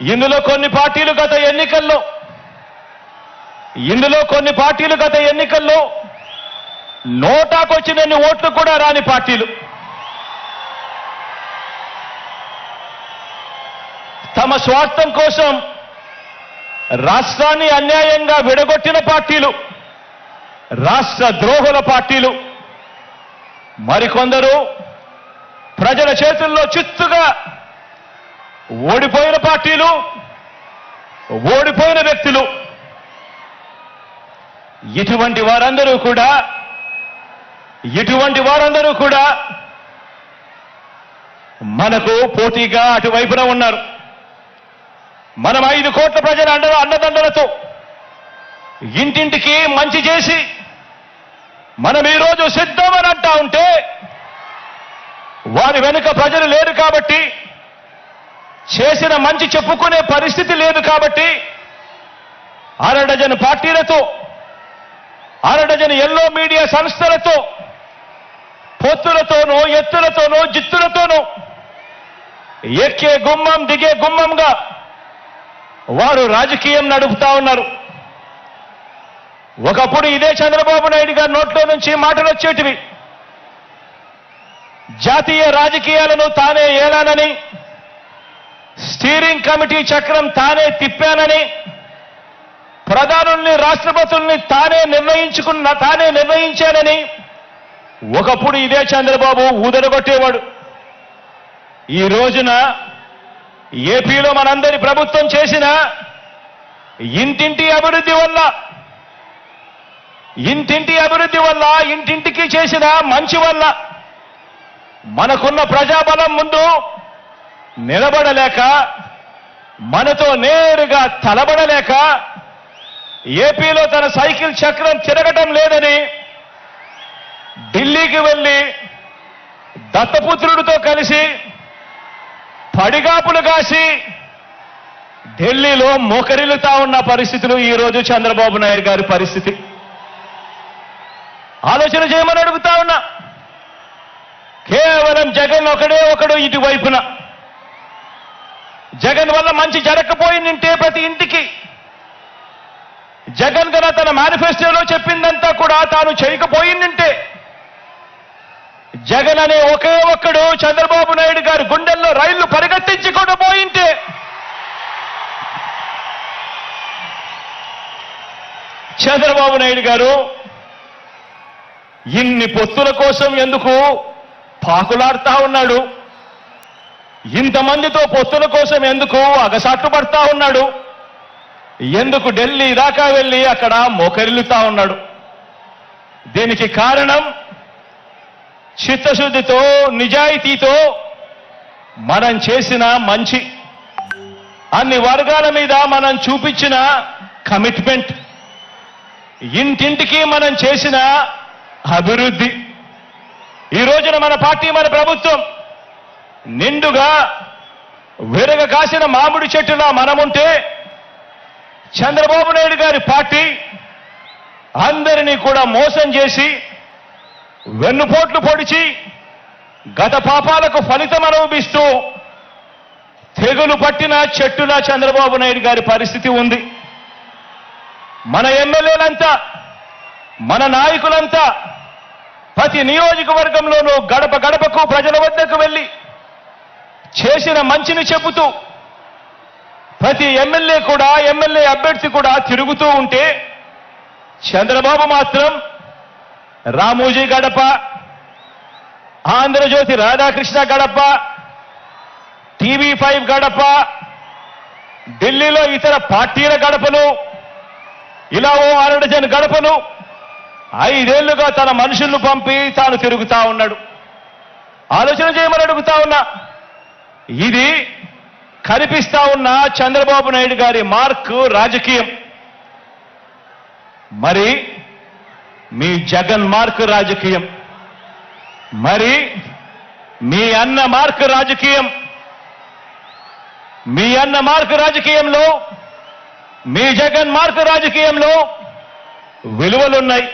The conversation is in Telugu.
ఇందులో కొన్ని పార్టీలు గత ఎన్నికల్లో నోటాకొచ్చినన్ని ఓట్లు కూడా రాని పార్టీలు, తమ స్వార్థం కోసం రాష్ట్రాన్ని అన్యాయంగా విడగొట్టిన పార్టీలు, రాష్ట్ర ద్రోహుల పార్టీలు, మరికొందరు ప్రజల చేతుల్లో చిత్తుగా ఓడిపోయిన పార్టీలు, ఓడిపోయిన వ్యక్తులు. ఇటువంటి వారందరూ కూడా మనకు పోటీగా అటువైపున ఉన్నారు. మనం 5 కోట్ల ప్రజల అండదండలతో ఇంటింటికి మంచి చేసి మనం ఈరోజు సిద్ధమని అంటా ఉంటే, వారి వెనుక ప్రజలు లేరు కాబట్టి, చేసిన మంచి చెప్పుకునే పరిస్థితి లేదు కాబట్టి, అరడజన్ పార్టీలతో, అరడజన్ ఎల్లో మీడియా సంస్థలతో, పొత్తులతోనూ, ఎత్తులతోనూ, జిత్తులతోనూ ఎక్కే గుమ్మం దిగే గుమ్మంగా వారు రాజకీయం నడుపుతా ఉన్నారు. ఒకప్పుడు ఇదే చంద్రబాబు నాయుడు గారి నోట్లో నుంచి మాటలు వచ్చేటివి, జాతీయ రాజకీయాలను తానే ఏలానని, స్టీరింగ్ కమిటీ చక్రం తానే తిప్పానని, ప్రధానుల్ని, రాష్ట్రపతుల్ని తానే నిర్ణయించానని ఒకప్పుడు ఇదే చంద్రబాబు ఊదరగొట్టేవాడు. ఈ రోజున ఏపీలో మనందరి ప్రభుత్వం చేసిన ఇంటింటి అభివృద్ధి వల్ల, ఇంటింటికి చేసిన మంచి వల్ల మనకున్న ప్రజాబలం ముందు నిలబడలేక, మనతో నేరుగా తలబడలేక, ఏపీలో తన సైకిల్ చక్రం తిరగటం లేదని ఢిల్లీకి వెళ్లి దత్తపుత్రుడితో కలిసి పడిగాపులు కాసి ఢిల్లీలో మోకరిల్లుతా ఉన్న పరిస్థితులు ఈ రోజు చంద్రబాబు నాయుడు గారి పరిస్థితి. ఆలోచన చేయమని అడుగుతా ఉన్నా. కేవలం జగన్ ఒకడు ఇటువైపున, జగన్ వల్ల మంచి జరగకపోయిందంటే ప్రతి ఇంటికి, జగన్ గన తన మేనిఫెస్టోలో చెప్పిందంతా కూడా తాను చేయకపోయిందంటే, జగన్ అనే ఒకే ఒక్కడు చంద్రబాబు నాయుడు గారి గుండెల్లో రైళ్లు పరిగెత్తించుకుండా పోయింటే, చంద్రబాబు నాయుడు గారు ఇన్ని పొత్తుల కోసం ఎందుకు పాకులాడుతా ఉన్నాడు? ఇంతమందితో పొత్తుల కోసం ఎందుకు అగసాట్లు పడతా ఉన్నాడు? ఎందుకు ఢిల్లీ దాకా వెళ్ళి అక్కడ మోకరిల్లుతా ఉన్నాడు? దీనికి కారణం చిత్తశుద్ధితో, నిజాయితీతో మనం చేసిన మంచి, అన్ని వర్గాల మీద మనం చూపించిన కమిట్మెంట్, ఇంటింటికి మనం చేసిన అభివృద్ధి. ఈ రోజున మన పార్టీ, మన ప్రభుత్వం నిండుగా విరగ కాసిన మామిడి చెట్టులా మనముంటే, చంద్రబాబు నాయుడు గారి పార్టీ అందరినీ కూడా మోసం చేసి, వెన్నుపోట్లు పొడిచి, గత పాపాలకు ఫలితం అనుభవిస్తూ తెగులు పట్టిన చెట్టులా చంద్రబాబు నాయుడు గారి పరిస్థితి ఉంది. మన ఎమ్మెల్యేలంతా, మన నాయకులంతా ప్రతి నియోజకవర్గంలోనూ గడప గడపకు ప్రజల వద్దకు వెళ్ళి చేసిన మంచిని చెబుతూ, ప్రతి ఎమ్మెల్యే అభ్యర్థి కూడా తిరుగుతూ ఉంటే, చంద్రబాబు మాత్రం రామోజీ గడప, ఆంధ్రజ్యోతి రాధాకృష్ణ గడప, TV5 గడప, ఢిల్లీలో ఇతర పార్టీల గడపలు, ఇలా ఓ 6 డజన్ గడపలు 5 ఏళ్లుగా తన మనుషులను పంపి తాను తిరుగుతా ఉన్నాడు. ఆలోచన చేయమని అడుగుతా ఉన్నా. ఇది కనిపిస్తా ఉన్న చంద్రబాబు నాయుడు గారి మార్క్ రాజకీయం. మరి మీ జగన్ మార్క్ రాజకీయం, మరి మీ అన్న మార్క్ రాజకీయం, మీ అన్న మార్క్ రాజకీయంలో, మీ జగన్ మార్క్ రాజకీయంలో విలువలున్నాయి,